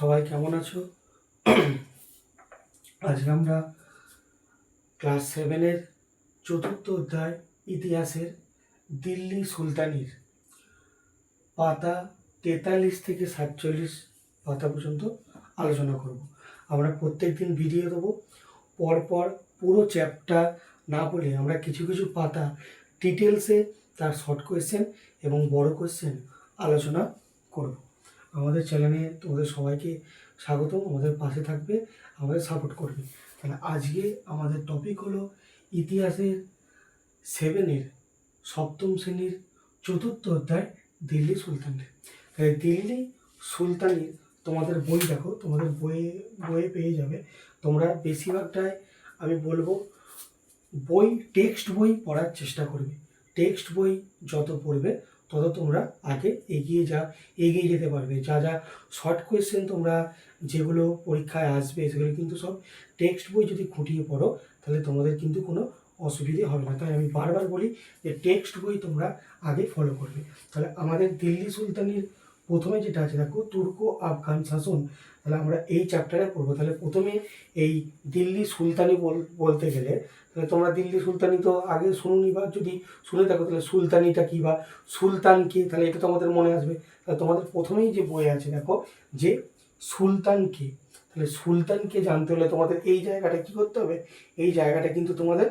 সবাই কেমন আছো? আজকে আমরা ক্লাস 7-এর চতুর্থ অধ্যায় ইতিহাসের দিল্লি সুলতানির পাতা 43 থেকে 47 পাতা পর্যন্ত আলোচনা করব। আমরা প্রত্যেক দিন ভিডিও দেবো, পরপর পুরো চ্যাপ্টার না বলে আমরা কিছু কিছু পাতা ডিটেলসে তার শর্ট কোয়েশ্চেন এবং বড় কোয়েশ্চেন আলোচনা করব। আমাদের চ্যানেলে তোমাদের সবাইকে স্বাগত, আমাদের পাশে থাকবে, আমাদের সাপোর্ট করবে। তাহলে আজকে আমাদের টপিক হলো ইতিহাসের 7-এর সপ্তম শ্রেণীর চতুর্থ অধ্যায় দিল্লি সুলতানি। তাহলে দিল্লি সুলতানি তোমাদের বই দেখো, তোমাদের বইয়ে পেয়ে যাবে। তোমরা বেশিরভাগটাই আমি বলবো বই টেক্সট বই পড়ার চেষ্টা করবে। টেক্সট বই যত পড়বে তত তোমরা আগে এগিয়ে যেতে পারবে। যা যা শর্ট কোয়েশ্চেন তোমরা যেগুলো পরীক্ষায় আসবে সেগুলো কিন্তু সব টেক্সট বই যদি খুঁটিয়ে পড়ো তাহলে তোমাদের কিন্তু কোনো অসুবিধে হবে না। তাই আমি বারবার বলি যে টেক্সট বই তোমরা আগে ফলো করবে। তাহলে আমাদের দিল্লি সুলতানির প্রথমে যেটা আছে দেখো, তুর্কো আফগান শাসন। তাহলে আমরা এই চ্যাপ্টারে পড়বো। তাহলে প্রথমে এই দিল্লি সুলতানি বলতে গেলে তাহলে তোমরা দিল্লি সুলতানি তো আগে শুনুনি, বা যদি শুনে থাকো তাহলে সুলতানিটা কী বা সুলতান কে, তাহলে এটা তোমাদের মনে আসবে। তাহলে তোমাদের প্রথমেই যে বই আছে দেখো যে সুলতান কে। তাহলে সুলতানকে জানতে হলে তোমাদের এই জায়গাটা কী করতে হবে, এই জায়গাটা কিন্তু তোমাদের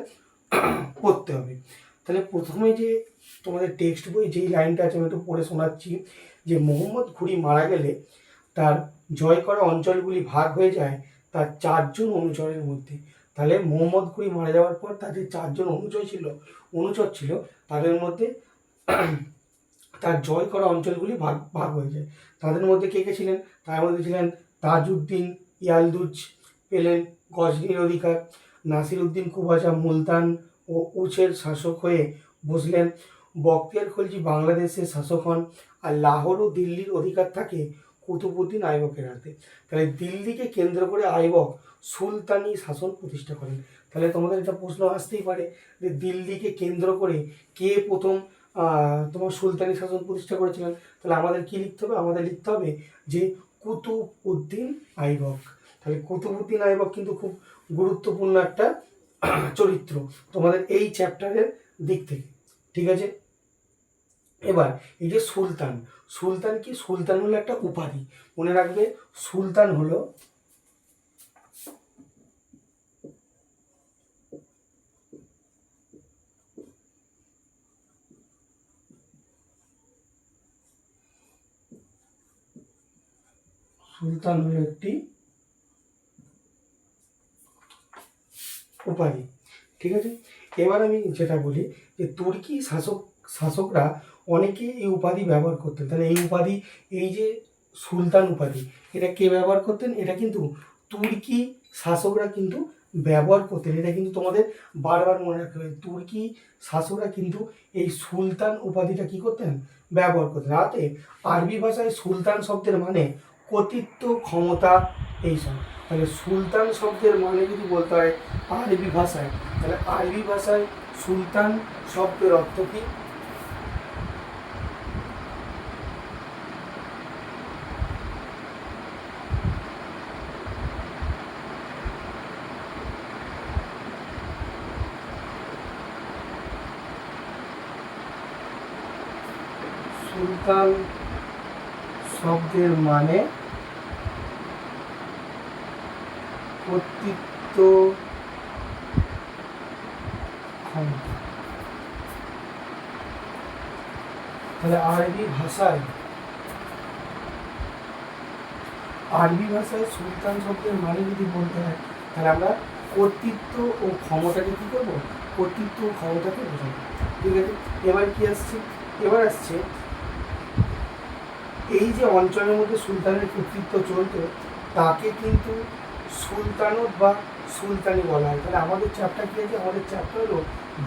পড়তে হবে। তাহলে প্রথমে যে তোমাদের টেক্সট বই যেই লাইনটা আছে আমি একটু পড়ে শোনাচ্ছি, যে মোহাম্মদ ঘুরি মারা গেলে তার জয় করা অঞ্চলগুলি ভাগ হয়ে যায় তার 4জন অনুচরের মধ্যে। তাহলে মোহাম্মদ ঘুরি মারা যাওয়ার পর তার যে 4জন অনুচর ছিল তাদের মধ্যে তার জয় করা অঞ্চলগুলি ভাগ হয়ে যায়। তাদের মধ্যে কে কে ছিলেন? তার মধ্যে ছিলেন তাজউদ্দিন ইয়ালদুজ পেলেন গজনির অধিকার, নাসির উদ্দিন কুবাজা মুলতান ও উচের শাসক হয়ে বসলেন, বখতিয়ার খলজি বাংলাদেশের শাসক হন, আর লাহোর ও দিল্লির অধিকার থাকে কুতুবউদ্দিন আইবকের হাতে। তাহলে দিল্লিকে কেন্দ্র করে আইবক সুলতানি শাসন প্রতিষ্ঠা করেন। তাহলে তোমাদের একটা প্রশ্ন আসতেই পারে যে দিল্লিকে কেন্দ্র করে কে প্রথম তোমার সুলতানি শাসন প্রতিষ্ঠা করেছিলেন? তাহলে আমাদের কি লিখতে হবে? আমাদের লিখতে হবে যে কুতুবউদ্দিন আইবক। তাহলে কুতুবউদ্দিন আইবক কিন্তু খুব গুরুত্বপূর্ণ একটা চরিত্র তোমাদের এই চ্যাপ্টারের দিক থেকে, ঠিক আছে? এবার এই যে সুলতান, সুলতান কি? সুলতান হলো একটা উপাধি, মনে রাখবে। সুলতান হলো একটি উপাধি, ঠিক আছে? এবার আমি যেটা বলি যে তুর্কি শাসকরা অনেকে এই উপাধি ব্যবহার করতেন। তাহলে এই উপাধি, এই যে সুলতান উপাধি, এটা কে ব্যবহার করতেন? এটা কিন্তু তুর্কি শাসকরা কিন্তু ব্যবহার করতেন। এটা কিন্তু তোমাদের বারবার মনে রাখতে হবে, তুর্কি শাসকরা কিন্তু এই সুলতান উপাধিটা কি করতেন? ব্যবহার করতেন। রাতে আরবি ভাষায় সুলতান শব্দের মানে কর্তৃত্ব, ক্ষমতা, এইসব। তাহলে সুলতান শব্দের মানে যদি বলতে হয় আরবি ভাষায়, তাহলে আরবি ভাষায় সুলতান শব্দের অর্থ কি? সুলতান শব্দের মানে কর্তৃত্ব, ক্ষমতা। তাহলে আরবি ভাষায় সুলতান শব্দের মানে যদি বলতে হয় তাহলে আমরা কর্তৃত্ব ও ক্ষমতাকে কী করবো? কর্তৃত্ব ও ক্ষমতাকে বোঝাবো, ঠিক আছে? এবার কি আসছে? এবার আসছে এই যে অঞ্চলের মধ্যে সুলতানের কর্তৃত্ব চলত তাকে কিন্তু সুলতানত বা সুলতানি বলা হয়। তাহলে আমাদের চ্যাপ্টার কি আছে? আমাদের চ্যাপ্টার হলো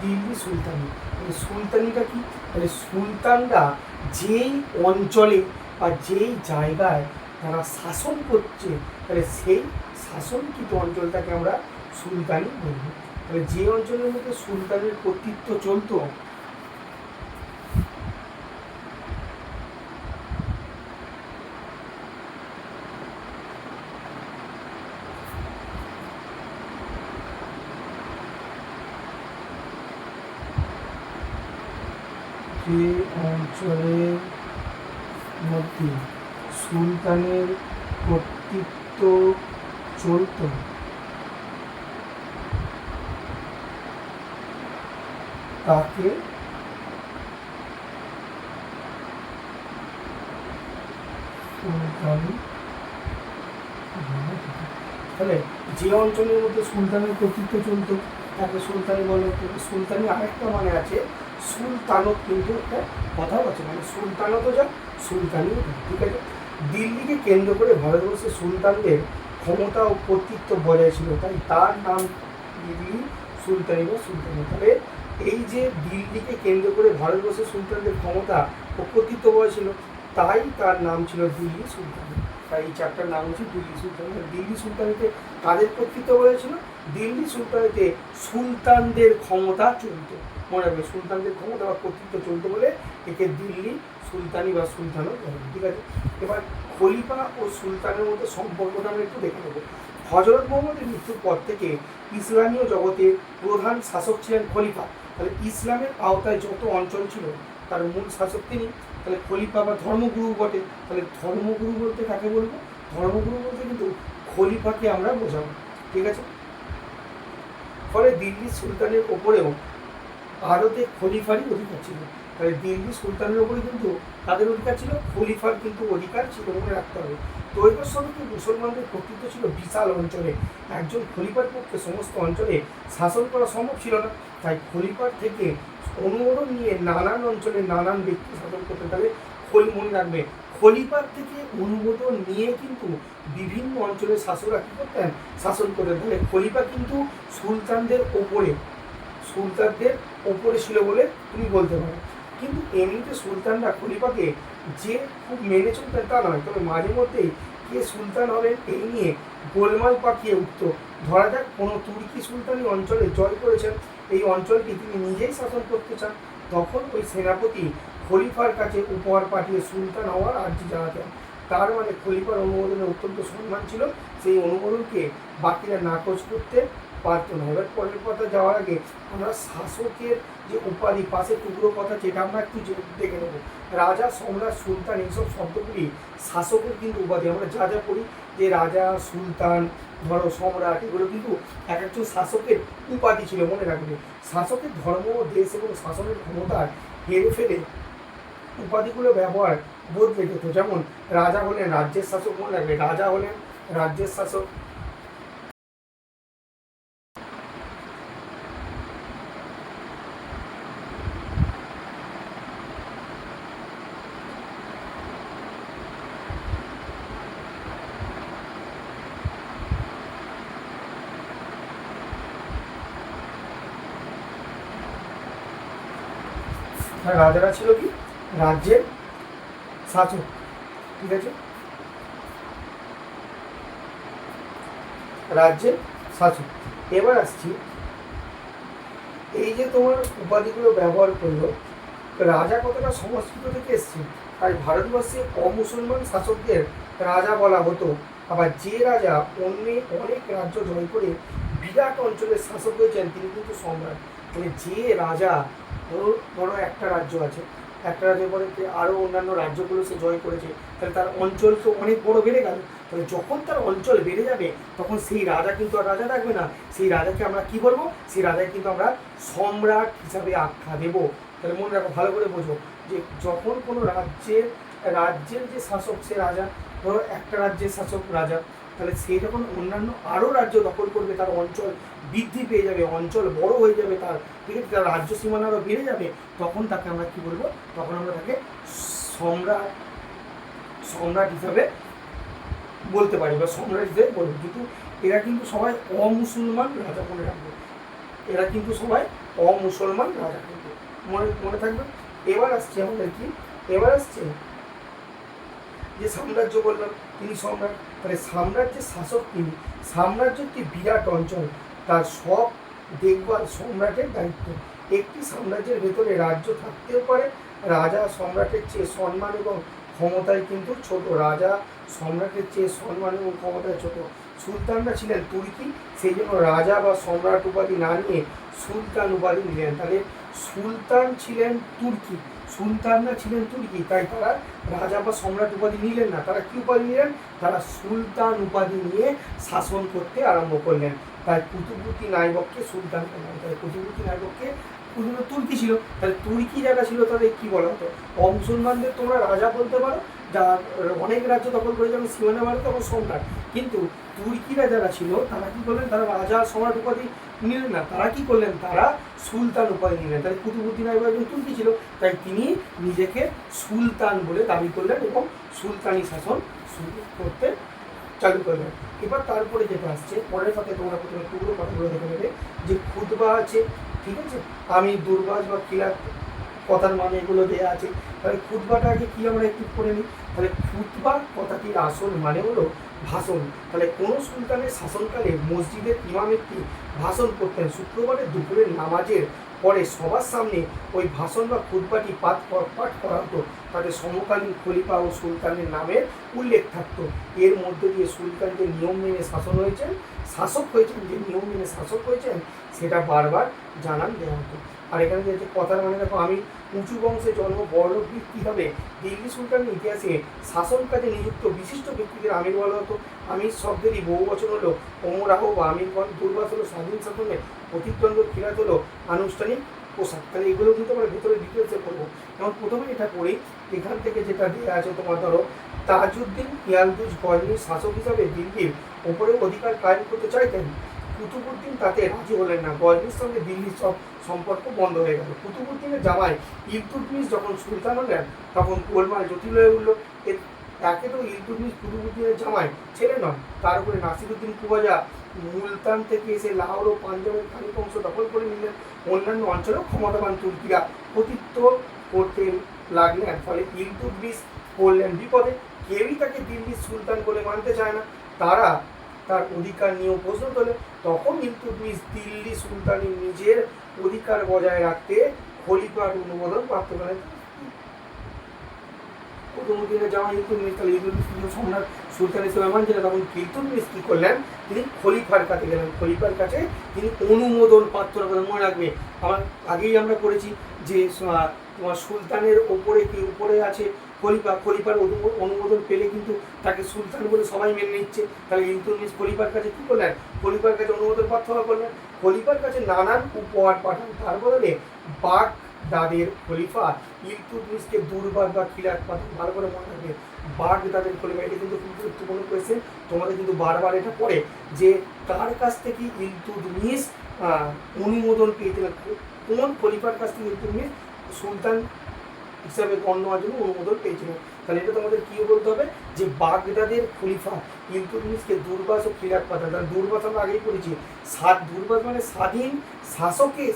দিল্লি সুলতানি। তাহলে সুলতানিটা কি? তাহলে সুলতানরা যেই অঞ্চলে বা যেই জায়গায় তারা শাসন করছে তাহলে সেই শাসনকৃত অঞ্চলটাকে আমরা সুলতানি বলবো। তাহলে যে অঞ্চলের মধ্যে সুলতানের কর্তৃত্ব চলতো যে অঞ্চলের মধ্যে সুলতানের কর্তৃত্ব চলত তাকে সুলতানি। তাহলে যে অঞ্চলের মধ্যে সুলতানের কর্তৃত্ব চলত তাকে সুলতানি বলে। সুলতানি আরেকটা মানে আছে সুলতানত, কিন্তু একটা কথাও আছে, মানে সুলতানতও যা সুলতানিও যা, ঠিক আছে। দিল্লিকে কেন্দ্র করে ভারতবর্ষের সুলতানদের ক্ষমতা ও কর্তৃত্ব বজায় ছিল, তাই তার নাম দিল্লি সুলতানি বা সুলতানি। তবে এই যে দিল্লিকে কেন্দ্র করে ভারতবর্ষের সুলতানদের ক্ষমতা ও কর্তৃত্ব বজায় ছিল, তাই তার নাম ছিল দিল্লি সুলতানি। তাই এই চ্যাপ্টার নাম হচ্ছে দিল্লি সুলতানি। দিল্লি সুলতানিতে কাদের কর্তৃত্ব বজায় ছিল? দিল্লি সুলতানিতে সুলতানদের ক্ষমতা চলত, মনে রাখবে, সুলতানদের ক্ষমতা বা কর্তৃত্ব চলতো বলে একে দিল্লি সুলতানি বা সুলতানও বলে, ঠিক আছে। এবার খলিফা ও সুলতানের মধ্যে সম্পর্কটা আমরা একটু দেখে নেব। হযরত মুহাম্মদের মৃত্যুর পর থেকে ইসলামীয় জগতের প্রধান শাসক ছিলেন খলিফা। তাহলে ইসলামের আওতায় যত অঞ্চল ছিল তার মূল শাসক তিনি। তাহলে খলিফা বা ধর্মগুরু বটে। তাহলে ধর্মগুরু বলতে কাকে বলবো? ধর্মগুরু বলতে কিন্তু খলিফাকে আমরা বোঝাবো, ঠিক আছে। ফলে দিল্লি সুলতানের ওপরেও ভারতে খলিফারই অধিকার ছিল। তাহলে দিল্লি সুলতানের ওপরে কিন্তু তাদের অধিকার ছিল, খলিফার কিন্তু অধিকার ছিল, মনে রাখতে হবে। ত্রয়োদশ শতকে মুসলমানদের কর্তৃত্ব ছিল বিশাল অঞ্চলে। একজন খলিফার পক্ষে সমস্ত অঞ্চলে শাসন করা সম্ভব ছিল না, তাই খলিফার থেকে অনুমোদন নিয়ে নানান অঞ্চলে নানান ব্যক্তি শাসন করতেন। তাহলে মনে রাখবে, খলিফার থেকে অনুমোদন নিয়ে কিন্তু বিভিন্ন অঞ্চলের শাসকরা কী করতেন? শাসন করতেন। তাহলে খলিফা কিন্তু সুলতানদের ওপরে ছিল বলে তুমি বলতে পারো। কিন্তু এমনিতে সুলতানরা খলিফাকে যে খুব মেনে চলতেন তা নয়, তবে মাঝে মধ্যেই কে সুলতান হবেন এই নিয়ে গোলমাল পাকিয়ে উঠত। ধরা যাক কোনো তুর্কি সুলতানি অঞ্চলে জয় করেছেন, এই অঞ্চলকে তিনি নিজেই শাসন করতে চান, তখন ওই সেনাপতি খলিফার কাছে উপহার পাঠিয়ে সুলতান হওয়ার আর্জি জানাতেন। তার মানে খলিফার অনুমোদনের অত্যন্ত সম্মান ছিল, সেই অনুমোদনকে বাকিরা নাকচ করতে পারত না। এবার পরের কথা যাওয়ার আগে আমরা শাসকের যে উপাধি পাশে টুকরো কথা, যেটা আমরা একটু দেখে নেব। রাজা, সম্রাট, সুলতান, এইসব শব্দগুলি শাসকের কিন্তু উপাধি। আমরা যা যা করি যে রাজা, সুলতান, ধরো সম্রাট, এগুলো কিন্তু এক একজন শাসকের উপাধি ছিল, মনে রাখবে। শাসকের ধর্ম, দেশ এবং শাসনের ক্ষমতার হেরে ফেলে উপাধিগুলো ব্যবহার বদলে যেত। যেমন রাজা হলেন রাজ্যের শাসক, মনে রাখবে, রাজা হলেন রাজ্যের শাসক। রাজারা ছিল কি? রাজ্যের শাসক, ঠিক আছে, রাজ্যের শাসক। এবার আসছি, এই যে তোমার উপাধিগুলো ব্যবহার করলো, রাজা কতটা সংস্কৃত থেকে এসছে, তাই ভারতবর্ষে অমুসলমান শাসকদের রাজা বলা হতো। আবার যে রাজা অনেক রাজ্য জয় করে বিরাট অঞ্চলের শাসক হয়েছেন তিনি কিন্তু সম্রাট। মানে যে রাজা ধরো একটা রাজ্য আছে, একটা রাজ্যের পরে আরও অন্যান্য রাজ্যগুলো সে জয় করেছে, তাহলে তার অঞ্চল তো অনেক বড় বেড়ে গেল। তাহলে যখন তার অঞ্চল বেড়ে যাবে তখন সেই রাজা কিন্তু আর রাজা থাকবে না, সেই রাজাকে আমরা কি বলবো? সেই রাজাকে কিন্তু আমরা সম্রাট হিসাবে আখ্যা দেবো। তাহলে মনে রাখো, ভালো করে বোঝো যে যখন কোনো রাজ্যের যে শাসক সে রাজা, ধরো একটা রাজ্যের শাসক রাজা, তাহলে সে যখন অন্যান্য আরও রাজ্য দখল করবে, তার অঞ্চল বৃদ্ধি পেয়ে যাবে, অঞ্চল বড় হয়ে যাবে, তার ঠিক আছে, তার রাজ্য সীমানা আরও বেড়ে যাবে, তখন তাকে আমরা কী বলবো? তখন আমরা তাকে সম্রাট হিসাবে বলতে পারি বা সম্রাট হিসাবে বলবো। কিন্তু এরা কিন্তু সবাই অমুসলমান রাজা, মনে রাখবে, এরা কিন্তু সবাই অমুসলমান রাজা, কিন্তু মনে থাকবে। এবার আসছে আমাদের কি? এবার আসছে যে সাম্রাজ্য বললাম তিনি সম্রাট। তাহলে সাম্রাজ্যের শাসক তিনি। সাম্রাজ্য একটি বিরাট অঞ্চল, তার সব দেখভাল সম্রাটের দায়িত্ব। একটি সাম্রাজ্যের ভেতরে রাজ্য থাকতেও পারে, রাজা সম্রাটের চেয়ে সম্মান এবং ক্ষমতায় কিন্তু ছোট। রাজা সম্রাটের চেয়ে সম্মান এবং ক্ষমতায় ছোট। সুলতানরা ছিলেন তুর্কি, সেই জন্য রাজা বা সম্রাট উপাধি না নিয়ে সুলতান উপাধি নিলেন। তাহলে সুলতান ছিলেন তুর্কি, সুলতানরা ছিলেন তুর্কি, তাই তারা রাজা বা সম্রাট উপাধি নিলেন না, তারা কি উপাধি নিলেন, তারা সুলতান উপাধি নিয়ে শাসন করতে আরম্ভ করলেন। তাই কুতুবুদ্দিন আইবককে সুলতান বলা, তাই কুতুবুদ্দিন আইবককে তুর্কি ছিল, তাহলে তুর্কি যারা ছিল তাদের কি বলা হতো, অমুসলমানদের তোমরা রাজা বলতে পারো, যার অনেক রাজ্য দখল করে যেমন সীমানা ভারত তখন সম্রাট, কিন্তু তুর্কিরা যারা ছিল তারা কি করলেন, তারা রাজা সম্রাট উপাধি নিলেন না, তারা কি করলেন, তারা সুলতান উপাধি নিলেন। তাই কুতুবুদ্দিন আইবক একজন তুর্কি ছিল, তাই তিনি নিজেকে সুলতান বলে দাবি করলেন এবং সুলতানি শাসন শুরু করতে চালু করলেন। এবার তারপরে যেটা আসছে পরের পাতে, তোমরা প্রথমে টুকরো কথাগুলো দেখে নেবে যে খুতবা আছে, ঠিক আছে, আমি দুর্বাস বা খিলাফ কথার মানে এগুলো দেওয়া আছে। তাহলে খুতবাটা আগে কি আমরা একটু করে নিই। তাহলে খুতবা কথাটির আসল মানে হলো ভাষণ। তাহলে কোনো সুলতানের শাসনকালে মসজিদের ইমাম একটি ভাষণ করতেন, শুক্রবারের দুপুরের নামাজের পরে সবার সামনে ওই ভাষণ বা খুতবাটি পাঠ করা হতো, তাতে সমকালীন খলিফা ও সুলতানের নামের উল্লেখ থাকতো। এর মধ্যে দিয়ে সুলতান যে নিয়ম মেনে শাসন হয়েছেন, শাসক হয়েছেন, যে নিয়ম মেনে শাসক হয়েছেন সেটা বারবার জানান দেওয়া হতো। আর এখানে যে কথার মানে দেখো, আমি উঁচু বংশে জন্ম বড় ব্যক্তি হবে, দিল্লি সুলতানের ইতিহাসে শাসন কাজে নিযুক্ত বিশিষ্ট ব্যক্তিদের আমির বলা হতো। আমির শব্দেরই বহু বচন হলো ওমরাহ বা আমিরগণ, দুর্বাস হলো স্বাধীন শাসনের প্রতিদ্বন্দ্ব, খিলাত হলো আনুষ্ঠানিক পোশাক। তাহলে এগুলো কিন্তু আমরা ভিতরে ডিটেলসে পড়বো। যেমন প্রথমে এটা পড়ি, এখান থেকে যেটা দেওয়া আছে তোমার ধরো, তাজউদ্দিন ইয়ালদুজ গজনির শাসক হিসাবে দিল্লির ওপরে অধিকার কায়েম করতে চাইতেন। কুতুবুদ্দিন তাতে রাজি হলেন না, গজনির সঙ্গে দিল্লির সব সম্পর্ক বন্ধ হয়ে গেল। কুতুবুদ্দিনের জামাই ইলতুৎমিশ যখন সুলতান হলেন তখন গোলমাল জটিল হয়ে উঠল। একে তো ইলতুৎমিশ কুতুবুদ্দিনের জামাই ছেলে নন, তার উপরে নাসিরুদ্দিন কুবাজা মুলতান থেকে এসে লাহোর ও পাঞ্জাবের খানিক অংশ দখল করে নিলেন। অন্যান্য অঞ্চলেও ক্ষমতাবান তুর্কিরা কর্তৃত্ব করতে লাগলেন, ফলে ইলতুৎমিশ পড়লেন বিপদে। কেউই তাকে দিল্লির সুলতান বলে মানতে চায় না, তারা তার অধিকার নিয়েও প্রশ্ন তোলে। তখন ইলতুৎমিশ দিল্লি সুলতানি নিজের অধিকার বজায় রাখতে খলিফার অনুমোদন প্রাপ্ত করেন। কুতুবুদ্দিনের জামাই ইলতুৎমিশ, তাহলে ইলতুৎমিশ সম্রাট সুলতান হিসেবে মানছিল, তখন ইলতুৎমিশ কি করলেন, তিনি খলিফার কাছে গেলেন, খলিফার কাছে তিনি অনুমোদন পাত্র করেন। মনে রাখবে আমার আগেই আমরা করেছি যে তোমার সুলতানের ওপরে কি উপরে আছে খলিফা, খলিফার অনুমোদন পেলে কিন্তু তাকে সুলতান বলে সবাই মেনে নিচ্ছে। তাহলে ইলতুৎমিশ খলিফার কাছে কি করলেন, খলিফার কাছে অনুমোদন প্রার্থনা করলেন, খলিফার কাছে নানান উপহার পাঠান। তার বদলে বাগদাদের খলিফা ইলতুৎমিশকে দুর্বার বা খিলাত পাঠান। ভালো করে মনে রাখবে, বাগদাদের খলিফা, এটা কিন্তু খুব গুরুত্বপূর্ণ কোয়েশ্চেন, তোমাদের কিন্তু বারবার এটা পড়ে যে কার কাছ থেকে ইলতুৎমিশ অনুমোদন পেয়েছিলেন, কোন খলিফার কাছ থেকে ইলতুৎমিশ সুলতান হিসাবে গণ্য হওয়ার জন্য অনুমোদন পেয়েছিলেন। তাহলে এটা তোমাদের কি বলতে হবে যে বাগদাদের খলিফা ইলতুৎমিশকে দুর্বাস ও খিলাত পাঠান। তাহলে দুর্বাস আমরা আগেই পড়েছি, দুর্বাস মানে স্বাধীন শাসকের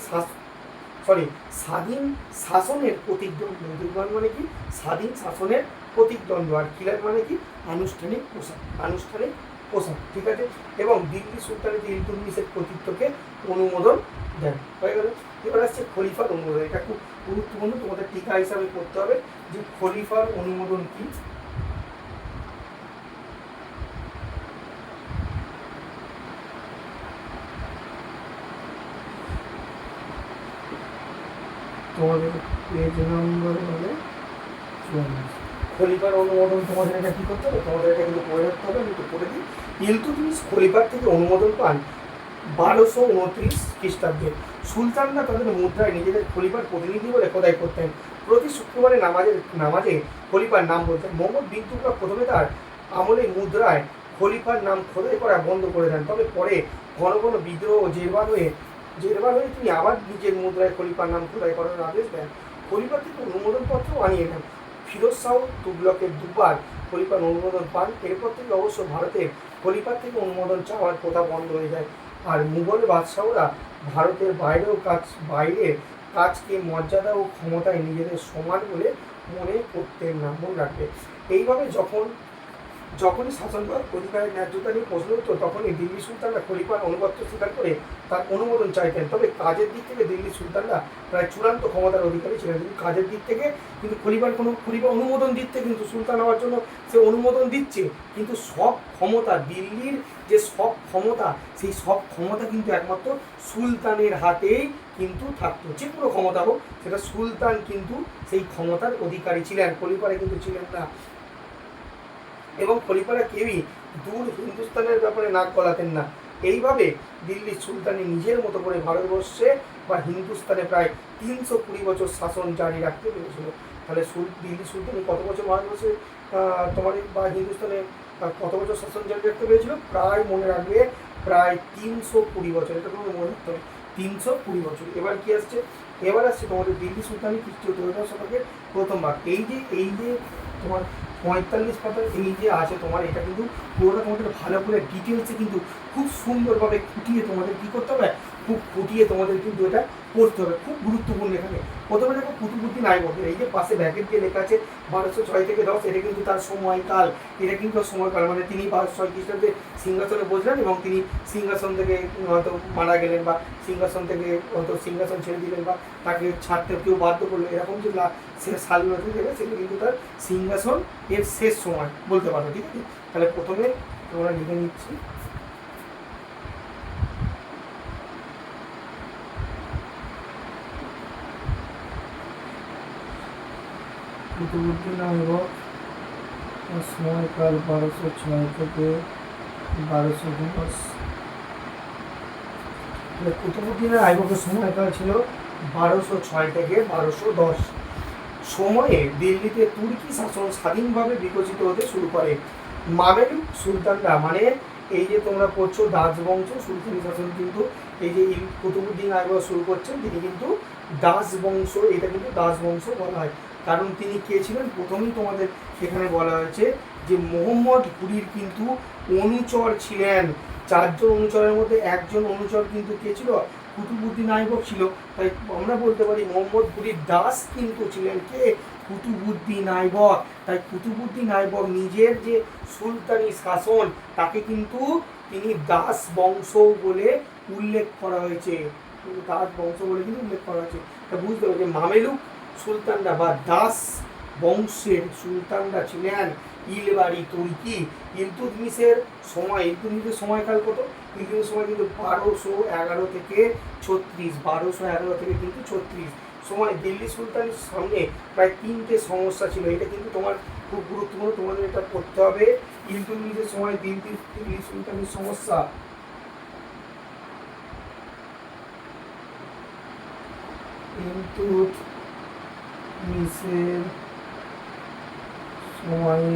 স্বাধীন শাসনের প্রতিদ্বন্দ্ব। দুর্বাস মানে কি, স্বাধীন শাসনের প্রতিদ্বন্দ্ব। আর খিলাত মানে কি, আনুষ্ঠানিক পোশাক, আনুষ্ঠানিক পোশাক, ঠিক আছে। এবং দিল্লি সুলতানের ইলতুৎমিশের কর্তৃত্বকে অনুমোদন দেন, হয়ে গেল। এবার আসছে খলিফার অনুমোদন, এটা খুব গুরুত্বপূর্ণ, তোমাদের টিকা হিসাবে করতে হবে যে খলিফার অনুমোদন কি। তোমাদের পেজ নম্বর হলে খলিফার অনুমোদন, তোমাদের এটা কি করতে হবে, তোমাদের এটা কিন্তু পড়ে রাখতে হবে। আমি তো পড়ে দিই, ইলতুৎমিশ খলিফার থেকে অনুমোদন পান 1229 খ্রিস্টাব্দে। সুলতানরা তাদের মুদ্রায় নিজেদের খলিফার প্রতিনিধি বলে খোদাই করতেন। প্রতি শুক্রবারে নামাজে খলিফার নাম বলতেন। মোহাম্মদ বিন তুগলক প্রথমে তার আমলে মুদ্রায় খলিফার নাম খোদাই করা বন্ধ করে দেন, তবে পরে ঘন ঘন বিদ্রোহ ও জেরবার হয়ে তিনি আবার নিজের মুদ্রায় খলিফার নাম খোদাই করার আদেশ দেন। খলিফার থেকে অনুমোদনপত্র আনিয়ে নেন। ফিরোজ শাহ তুগলকের দুবার খলিফার অনুমোদন পান। এরপর থেকে অবশ্য ভারতের খলিফার থেকে অনুমোদন চাওয়ার কথা বন্ধ হয়ে যায়। আর মুঘল বাদশাহরা ভারতের বাইরের কাজকে মর্যাদা ও ক্ষমতায় নিজেদের সমান বলে মনে করতেন না, মনে রাখবে। এইভাবে যখন যখনই শাসন অধিকারের ন্যায্যতা নিয়ে প্রশ্ন উঠত তখনই দিল্লি সুলতানরা খলিফার আনুগত্য স্বীকার করে তার অনুমোদন চাইতেন। তবে কাজের দিক থেকে দিল্লি সুলতানরা প্রায় চূড়ান্ত ক্ষমতার অধিকারী ছিলেন, কিন্তু কাজের দিক থেকে কিন্তু খলিফা অনুমোদন দিচ্ছে, কিন্তু সুলতান হওয়ার জন্য সে অনুমোদন দিচ্ছে, কিন্তু সব ক্ষমতা দিল্লির যে সব ক্ষমতা, সেই সব ক্ষমতা কিন্তু একমাত্র সুলতানের হাতেই কিন্তু থাকতো। যে কোনো ক্ষমতা হোক, সেটা সুলতান কিন্তু সেই ক্ষমতার অধিকারী ছিলেন, খলিফারা কিন্তু ছিলেন না। এবং খলিফারা কেউই দূর হিন্দুস্তানের ব্যাপারে নাক গলাতেন না। এইভাবে দিল্লির সুলতানি নিজের মতো করে ভারতবর্ষে বা হিন্দুস্তানে প্রায় 320 বছর শাসন জারি রাখতে পেরেছিল। তাহলে দিল্লি সুলতানি কত বছর ভারতবর্ষে তোমার বা হিন্দুস্তানে কত বছর শাসন জারি রাখতে পেরেছিল? প্রায় মনে রাখবে, প্রায় 320 বছর। এটা তোমাকে মনে রাখতে হবে, 320 বছর। এবার কি আসছে? এবার আসছে তোমাদের দিল্লি সুলতানি খ্রিস্টীয় ত্রয়োদশ শতকের প্রথম ভাগ। এই যে তোমার 45 পাতার এই যে আছে তোমার, এটা কিন্তু পুরোটা তোমাদের ভালো করে ডিটেলসে কিন্তু খুব সুন্দরভাবে খুঁটিয়ে তোমাদের কী করতে হবে, খুব খুঁটিয়ে তোমাদের কিন্তু এটা পড়তে হবে। খুব গুরুত্বপূর্ণ এখানে। প্রথমে দেখো কুতুবউদ্দিন আইবকের এই যে পাশে ব্যাকেট দিয়ে লেখা আছে 1206 থেকে 10, এটা কিন্তু তার সময়কাল। এটা কিন্তু সময়কাল, মানে তিনি 1206 খ্রিস্টাব্দে সিংহাসনে বসলেন এবং তিনি সিংহাসন থেকে হয়তো মারা গেলেন, বা সিংহাসন থেকে হয়তো সিংহাসন ছেড়ে দিলেন, বা তাকে ছাড়তে কেউ বাধ্য করলো, এরকম যে সালগুলো থেকে সেগুলো কিন্তু তার সিংহাসন এর শেষ সময় বলতে পারো। ঠিক আছে, তাহলে প্রথমে তোমরা লিখে নিচ্ছি। কুতুবউদ্দিন আইবক সময়কাল 1206 থেকে 1210। কুতুবউদ্দিন আইবকের সময়কাল ছিল 1206 থেকে 1210। সময়ে দিল্লিতে তুর্কি শাসন স্বাধীনভাবে বিকশিত হতে শুরু করে। মামেলুক সুলতানরা, মানে এই যে তোমরা পড়ছো দাস বংশ সুলতানি শাসন, কিন্তু এই যে কুতুবউদ্দিন আইবক শুরু করছেন, তিনি কিন্তু দাস বংশ, এটা কিন্তু দাস বংশ বলা হয়। কারণ তিনি কে ছিলেন? প্রথমেই তোমাদের এখানে বলা হয়েছে যে মোহাম্মদ ঘুরির কিন্তু অনুচর ছিলেন। 4 জন অনুচরের মধ্যে একজন অনুচর কিন্তু কে ছিল? কুতুবউদ্দিন আইবক ছিল। তাই আমরা বলতে পারি মোহাম্মদ ঘুরির দাস কিন্তু ছিলেন কে? কুতুবউদ্দিন আইবক। তাই কুতুবউদ্দিন আইবক নিজের যে সুলতানি শাসন, তাকে কিন্তু তিনি দাস বংশ বলে উল্লেখ করা হয়েছে, দাস বংশ বলে কিন্তু উল্লেখ করা হয়েছে। তা বুঝতে হবে যে মামেলুক সুলতানরা বা দাস বংশের সুলতানরা ছিলেন ইলবাড়ি তুর্কি। ইলতুৎমিশের সময়কাল কত? ইলতুৎমিশের সময় কিন্তু 1211 থেকে 36, 1211 থেকে কিন্তু 36 সময়। দিল্লি সুলতানের সামনে প্রায় 3টে সমস্যা ছিল। এটা কিন্তু তোমার খুব গুরুত্বপূর্ণ, তোমাদের এটা পড়তে হবে। ইলতুৎমিশের সময় দিল্লি সুলতানের সমস্যা। ইলতুৎমিশের সময়ে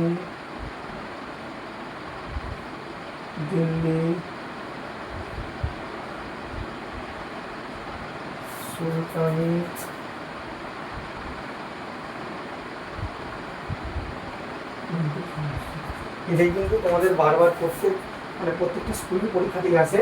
দিল্লি সুলতানি এটাই কিন্তু তোমাদের বারবার পড়তে, মানে প্রত্যেকটা স্কুলের পরীক্ষা দিয়ে আসে।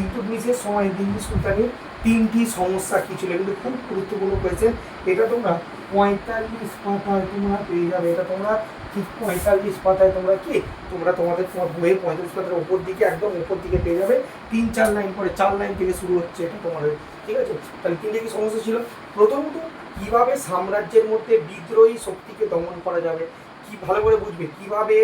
ইলতুৎমিশের সময় দিল্লি সুলতানির 3টি সমস্যা কী ছিল, কিন্তু খুব গুরুত্বপূর্ণ কোয়েশ্চেন। এটা তোমরা 45 পাতায় তোমরা পেয়ে যাবে। এটা তোমরা ঠিক 45 পাতায় তোমরা কি তোমরা তোমাদের বইয়ে 45 পাতার ওপর দিকে, একদম ওপর দিকে পেয়ে যাবে। 3-4 লাইন পরে 4 লাইন থেকে শুরু হচ্ছে এটা তোমাদের। ঠিক আছে, তাহলে 3টে কি সমস্যা ছিল? প্রথমত, কিভাবে সাম্রাজ্যের মধ্যে বিদ্রোহী শক্তিকে দমন করা যাবে, কি ভালো করে বুঝবে, কিভাবে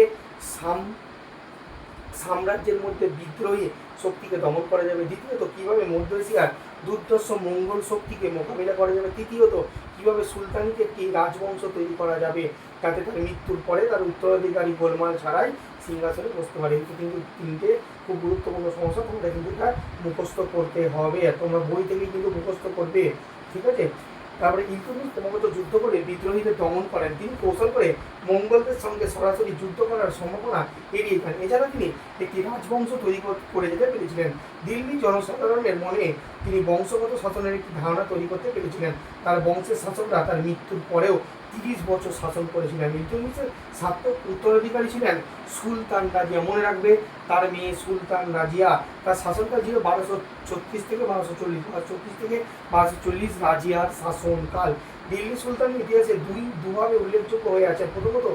সাম্রাজ্যের মধ্যে বিদ্রোহী শক্তিকে দমন করা যাবে। দ্বিতীয়ত, কিভাবে মধ্য এশিয়ার দুর্ধর্ষ মঙ্গল শক্তিকে মোকাবিলা করা যাবে। তৃতীয়ত, কিভাবে সুলতানিকে একটি রাজবংশ তৈরি করা যাবে যাতে তার মৃত্যুর পরে তার উত্তরাধিকারী গোলমাল ছাড়াই সিংহাসনে বসতে পারে। কিন্তু 3টে খুব গুরুত্বপূর্ণ সমস্যা, তোমরা কিন্তু এটা মুখস্থ করতে হবে, তোমরা বই থেকে কিন্তু মুখস্থ করবে। ঠিক আছে, তারপরে ইলতুৎমিশ ক্রমাগত যুদ্ধ করে বিদ্রোহীদের দমন করেন। তিনি কৌশল করে মঙ্গলদের সঙ্গে সরাসরি যুদ্ধ করার সম্ভাবনা এড়িয়ে যান। এছাড়া তিনি একটি রাজবংশ তৈরি করে যেতে পেরেছিলেন। দিল্লি জনসাধারণের মনে তিনি বংশগত শাসনের একটি ধারণা তৈরি করতে পেরেছিলেন। তার বংশের শাসকরা তার মৃত্যুর পরেও 30 বছর শাসন করেছিলেন। ইলতুৎমিশের উত্তরাধিকারী ছিলেন সুলতান রাজিয়া। মনে রাখবে, তার মেয়ে সুলতান রাজিয়া। তার শাসনকাল ছিল 1236 থেকে 1240, 1236 থেকে 1240 রাজিয়ার শাসনকাল। দিল্লি সুলতানের ইতিহাসে দুভাবে উল্লেখযোগ্য হয়ে আছে। প্রথমত,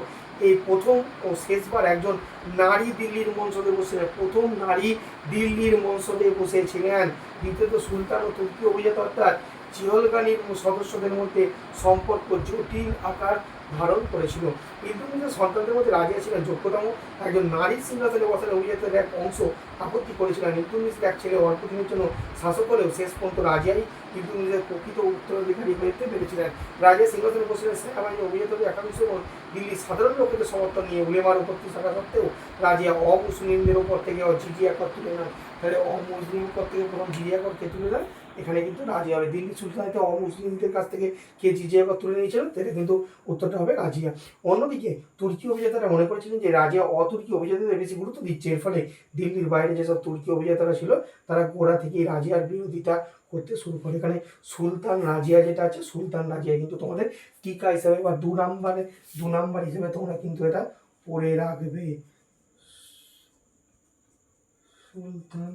এই প্রথম ও শেষবার একজন নারী দিল্লির মঞ্চদে বসেছিলেন, প্রথম নারী দিল্লির মঞ্চদে বসেছিলেন। দ্বিতীয়ত, সুলতান ও তুর্কি অভিজাত অর্থাৎ চিহলগানির সদস্যদের মধ্যে সম্পর্ক জটিল আকার ধারণ করেছিল। ইলতুৎমিশের সন্তানদের মধ্যে রাজিয়া ছিলেন যোগ্যতম। একজন নারীর সিংহাসনে বসার অভিজাতের এক অংশ আপত্তি করেছিলেন। ইলতুৎমিশের এক ছেলে অল্প দিনের জন্য শাসক হলেও শেষ পর্যন্ত রাজিয়াই ইলতুৎমিশের প্রকৃত উত্তরাধিকারী হতে পেরেছিলেন। রাজিয়া সিংহাসনে বসেছিলেন সেনাবাহিনী, অভিজাতদের একাংশ এবং দিল্লির সাধারণ লোকেদের সমর্থন নিয়ে। উলেমার উপস্থিত থাকা সত্ত্বেও রাজিয়া অমুসলিমদের উপর থেকে জিজিয়া কর তুলে নেন। তাহলে অমুসলিম কর থেকে প্রথম জিজিয়া কর কে তুলে নেন? এখানে কিন্তু রাজিয়া হবে। দিল্লি সুলতানাতে অমুসলিমদের কাছ থেকে কে জিজিয়া কর তুলে নিয়েছিল? সেটা কিন্তু উত্তরটা হবে রাজিয়া। অন্যদিকে তুর্কি অভিজাতরা মনে করেছিলেন যে রাজিয়া অতুর্কি অভিজাতদের বেশি গুরুত্ব দিচ্ছে। এর ফলে দিল্লির বাইরে যেসব তুর্কি অভিজাতরা ছিল তারা গোড়া থেকেই রাজিয়ার বিরোধিতা করতে শুরু করে। এখানে সুলতান রাজিয়া যেটা আছে, সুলতান রাজিয়া কিন্তু তোমাদের টিকা হিসাবে বা 2 নাম্বার হিসেবে তোমরা কিন্তু এটা পড়ে রাখবে। সুলতান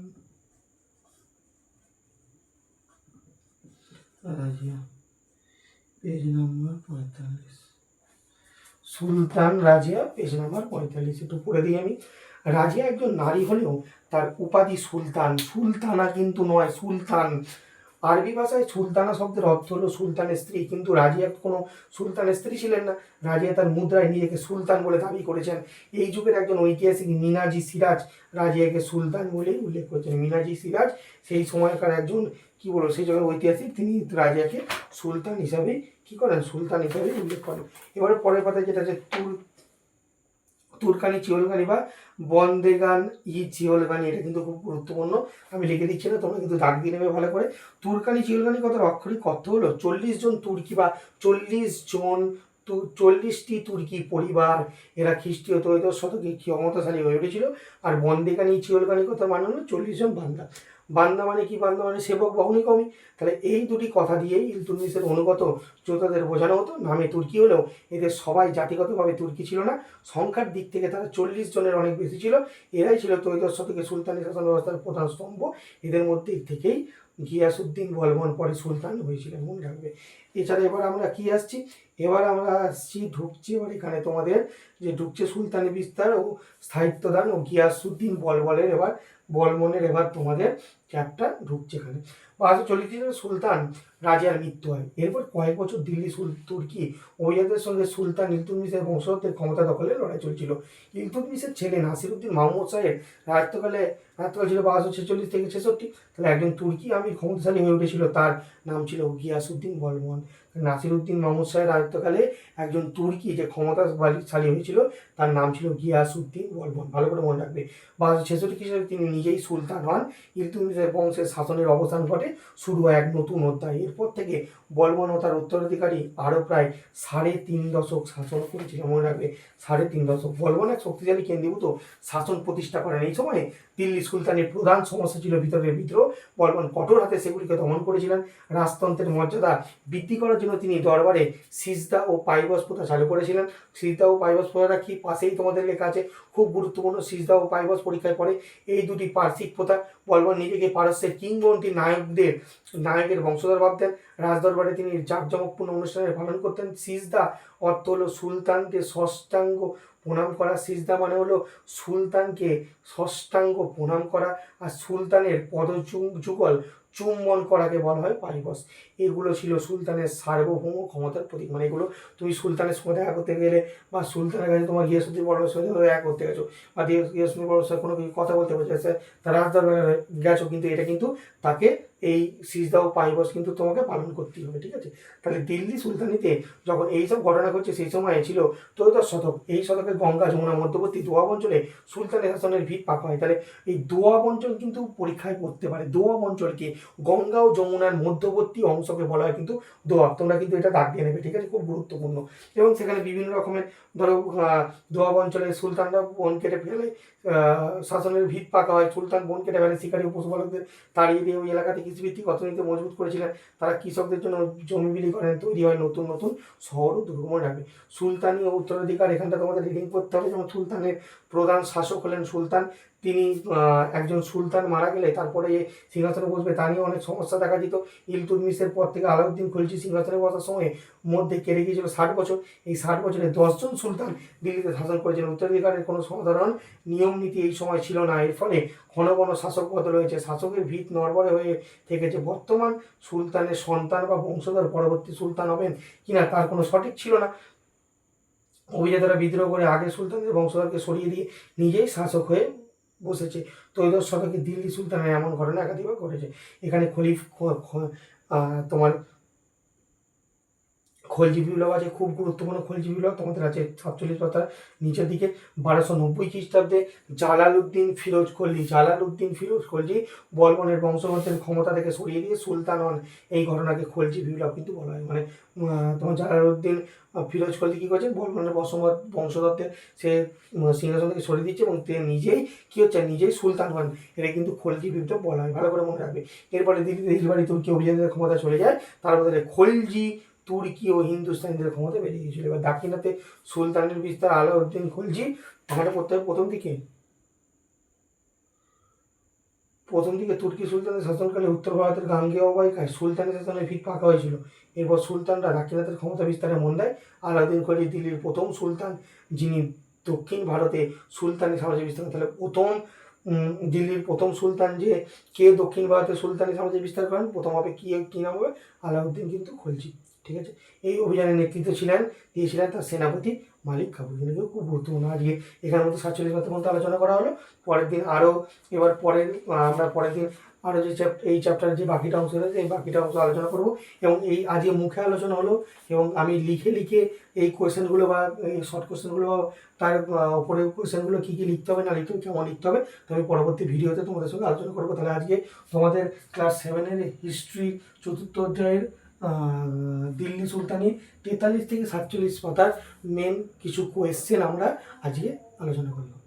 রাজিয়া, পেজ নাম্বার 45। সুলতান রাজিয়া, পেজ নাম্বার 45। একটু পড়ে দিই আমি। রাজিয়া একজন নারী হলেও তার উপাধি সুলতান, সুলতানা কিন্তু নয়, সুলতান। আরবি ভাষায় সুলতানা শব্দের অর্থ হলো সুলতানের স্ত্রী, কিন্তু রাজিয়া কোনো সুলতানের স্ত্রী ছিলেন না। রাজিয়া তার মুদ্রায় নিজেকে সুলতান বলে দাবি করেছেন। এই যুগের একজন ঐতিহাসিক মিনাজি সিরাজ রাজিয়াকে সুলতান বলেই উল্লেখ করেছেন। মিনাজি সিরাজ সেই সময়কার একজন সেই যুগের ঐতিহাসিক, তিনি রাজিয়াকে সুলতান হিসাবে সুলতান হিসাবে উল্লেখ করেন। এবারে পরের কথা যেটা আছে তুর্কানি চিহলগানি বা বন্দেগান চিহলগানি, এটা কিন্তু খুব গুরুত্বপূর্ণ। আমি লিখে দিচ্ছি না, তোমরা কিন্তু দাগ দিয়ে নেবে ভালো করে। তুর্কানি চিহলগানি কথার অক্ষরিক অর্থ হলো 40 জন তুর্কি বা 40টি তুর্কি পরিবার। এরা খ্রিস্টীয় ত্রয়োদশ শতকে ক্ষমতাশালী হয়ে উঠেছিল। আর বন্দেগানি চিহলগানি কথা মানে হলো 40 জন বান্দা। বান্দা মানে কি? বান্দা মানে সেবক বা অনুগামী। তাহলে এই দুটি কথা দিয়েই ইলতুৎমিশের অনুগত যোদ্ধাদের বোঝানো হতো। নামে তুর্কি হলেও এদের সবাই জাতিগতভাবে তুর্কি ছিল না। সংখ্যার দিক থেকে তারা 40 জনের অনেক বেশি ছিল। এরাই ছিল ত্রয়োদশ শতকে সুলতানি শাসন ব্যবস্থার প্রধান স্তম্ভ। এদের মধ্যে থেকেই গিয়াসউদ্দিন বলবন পরে সুলতান হয়েছিলেন, মনে রাখবে। এছাড়া এবার আমরা কি আসছি? এবার আমরা ঢুকছি এবার এখানে তোমাদের যে ঢুকছে সুলতানি বিস্তার ও স্থায়িত্বদান ও গিয়াসউদ্দিন বলবনের এবার তোমাদের চ্যাপ্টার ঢুকছে এখানে। 1240 সুলতান রাজিয়ার মৃত্যু হয়। এরপর কয়েক বছর দিল্লি তুর্কি অভিজাতদের সঙ্গে সুলতান ইলতুৎমিশের বংশধরদের ক্ষমতা দখলের লড়াই চলছিল। ইলতুৎমিশের ছেলে নাসিরউদ্দিন মাহমুদ শাহের রাজত্বকাল ছিল 1246 থেকে 46। তাহলে একজন তুর্কি আমির ক্ষমতাশালী হয়ে উঠেছিল, তার নাম ছিল গিয়াসউদ্দিন বলবন। নাসিরউদ্দিন মাহমুদ শাহের রাজত্বকালে একজন তুর্কি যে ক্ষমতাশালী হয়েছিল তার নাম ছিল গিয়াসউদ্দিন বলবন, ভালো করে মনে রাখবে। 1266 খ্রিস্টাব্দে তিনি নিজেই সুলতান হন। ইলতুৎমিশের বংশের শাসনের অবসান ঘটে, শুরু হয় এক নতুন অধ্যায়। এরপর থেকে বলবন ও তার উত্তরাধিকারী আরও প্রায় 3.5 দশক শাসন করেছিল, মনে রাখবে 3.5 দশক। বলবন এক শক্তিশালী কেন্দ্রীভূত শাসন প্রতিষ্ঠা করেন। এই সময়ে দিল্লি সুলতানের প্রধান সমস্যা ছিল ভিতরের বিদ্রোহ। বলবন কঠোর হাতে সেগুলিকে দমন করেছিলেন। রাজতন্ত্রের মর্যাদা বৃদ্ধি করার জন্য তিনি দরবারে সিজদা ও পাইবস প্রথা চালু করেছিলেন। সিজদা ও পাইবস প্রথাটা কি পাশেই তোমাদের লেখা আছে, খুব গুরুত্বপূর্ণ। সিজদা ও পাইবস পরীক্ষায় পড়ে। এই দুটি পার্শ্বিক প্রথা। বলবন নিজেকে পারস্যের কিংবদন্তি নায়কের বংশধর ভাবতেন। রাজদরবারে তিনি জাঁকজমকপূর্ণ অনুষ্ঠানের পালন করতেন। সিজদা অর্থ হলো সুলতানকে ষষ্ঠাঙ্গ প্রণাম করা। সিজদা মানে হলো সুলতানকে ষষ্ঠাঙ্গ প্রণাম করা, আর সুলতানের পদযুগল চুম্বন করাকে বলা হয় পাইবস। এগুলো ছিল সুলতানের সার্বভৌম ক্ষমতার প্রতীক। মানে এগুলো তুমি সুলতানের সঙ্গে দেখা করতে গেলে বা সুলতানের কাছে তোমার গিয়াসউদ্দিন বলবনের সঙ্গে দেখা করতে গেছো বা গিয়াসউদ্দিন বলবনের সঙ্গে কোনো কথা বলতে বলছে, তার রাজদরবারে গেছো, কিন্তু এটা কিন্তু তাকে এই সিজদা ও পাইবস কিন্তু তোমাকে পালন করতেই হবে, ঠিক আছে। তাহলে দিল্লি সুলতানিতে যখন এইসব ঘটনা ঘটছে সেই সময় ছিল ত্রয়োদশ শতক। এই শতকে গঙ্গা যমুনা মধ্যবর্তী দোয়াব অঞ্চলে সুলতানের শাসনের ভিত পাকা হয়। তাহলে এই দোয়াব অঞ্চল কিন্তু পরীক্ষায় পড়তে পারে। দোয়াব অঞ্চলকে গঙ্গা ও যমুনার মধ্যবর্তী অংশকে বলা হয় কিন্তু দোয়াব। তোমরা কিন্তু এটা দাগ দিয়ে নেবে, ঠিক আছে, খুব গুরুত্বপূর্ণ। এবং সেখানে বিভিন্ন রকমের ধরো দোয়াব অঞ্চলে সুলতানরা বন কেটে ফেলে শাসনের ভিত পাকা হয়। সুলতান বন কেটে ফেলে শিকারী পশুপালকদের তাড়িয়ে দিয়ে ওই এলাকা থেকে কৃষিভিত্তিক অর্থনীতি মজবুত করেছিলেন। তারা কৃষকদের জন্য জমি বিলি করেন, তৈরি হয় নতুন নতুন শহর ও দুর্গম গ্রামে। সুলতানি ও উত্তরাধিকার, এখানটা তোমাদের রিডিং করতে হবে। যেমন সুলতানের প্রধান শাসক হলেন সুলতান। তিনি একজন সুলতান মারা গেলে তারপরে সিংহাসনে বসবে তা নিয়ে অনেক সমস্যা দেখা দিত। ইলতুৎমিশের পর থেকে আলাউদ্দিন খলজি সিংহাসনে বসার সময় মধ্যে কেটে গিয়েছিল 60 বছর। এই 60 বছরে 10জন সুলতান দিল্লিতে শাসন করেছিলেন। উত্তরাধিকারের কোনো সাধারণ নিয়ম নীতি এই সময় ছিল না। এর ফলে ঘন ঘন শাসক বদল হয়েছে, শাসকের ভিত নড়বড়ে হয়ে থেকেছে। বর্তমান সুলতানের সন্তান বা বংশধর পরবর্তী সুলতান হবেন কিনা তার কোনো সঠিক ছিল না। অভিজাতরা বিদ্রোহ করে আগের সুলতানদের বংশধরকে সরিয়ে দিয়ে নিজেই শাসক হয়ে বসেছে। ত্রয়োদশ শতকে দিল্লি সুলতানের এমন ঘটনা একাধিকবার ঘটেছে। এখানে তোমার খলজি বিপ্লব আছে, খুব গুরুত্বপূর্ণ খলজি বিপ্লব তোমাদের আছে 47 পাতার নিচের দিকে। 1290 খ্রিস্টাব্দে জালালউদ্দিন ফিরোজ খলজি বলবনের বংশধরদের ক্ষমতা থেকে সরিয়ে দিয়ে সুলতান হন। এই ঘটনাকে খলজি বিপ্লব কিন্তু বলা হয়। মানে তোমার জালালউদ্দিন ফিরোজ খলজি কী করছেন, বলবনের বংশধরদের সে সিংহাসন থেকে সরিয়ে দিচ্ছে এবং তিনি নিজেই কী হচ্ছে, নিজেই সুলতান হন। এটা কিন্তু খলজি বিপ্লব বলা হয়, ভালো করে মনে রাখবে। এরপরে দিল্লিতে ইলবাড়ি তুর্কি অভিজাতদের ক্ষমতা চলে যায়, তার বদলে খলজি তুর্কি ও হিন্দুস্তানিদের ক্ষমতা বেড়ে গিয়েছিল। এবার দাক্ষিণাত্যে সুলতানের বিস্তার, আলাউদ্দিন খলজি। আমাদের পড়তে হবে প্রথম দিকে তুর্কি সুলতানের শাসনকালে উত্তর ভারতের গাঙ্গেয় অববাহিকায় সুলতানের শাসনের ভিত পাকা হয়েছিল। এরপর সুলতানরা দাক্ষিণাত্যের ক্ষমতা বিস্তারে মন দেয়। আলাউদ্দিন খলজি দিল্লির প্রথম সুলতান, যিনি দক্ষিণ ভারতে সুলতানি সাম্রাজ্য বিস্তার। তাহলে দিল্লির প্রথম সুলতান যে কে দক্ষিণ ভারতে সুলতানি সাম্রাজ্য বিস্তার করেন, প্রথম হবে কী নাম হবে, আলাউদ্দিন কিন্তু খলজি। ঠিক আছে, এই অভিযানের নেতৃত্ব দিয়েছিলেন তার সেনাপতি মালিক কাফুর। কিন্তু খুব গুরুত্বপূর্ণ। আজকে এখানের মধ্যে 47 পাতা মধ্যে আলোচনা করা হলো। পরের দিন আমরা পরের দিন আরও যে এই চ্যাপ্টারের যে বাকিটা অংশ রয়েছে এই বাকিটা অংশ আলোচনা করব। এবং এই আজকে মুখে আলোচনা হলো এবং আমি লিখে এই কোয়েশ্চেনগুলো বা এই শর্ট কোয়েশ্চেনগুলো তার উপরে কোয়েশ্চেনগুলো কী লিখতে হবে না লিখতে হবে, কেমন লিখতে হবে, তো আমি পরবর্তী ভিডিওতে তোমাদের সঙ্গে আলোচনা করবো। তাহলে আজকে তোমাদের ক্লাস 7-এর হিস্ট্রি 4th অধ্যায়ের দিল্লি সুলতানি 43 থেকে 47 পাতার মেন কিছু কোয়েশ্চেন আমরা আজকে আলোচনা করলাম।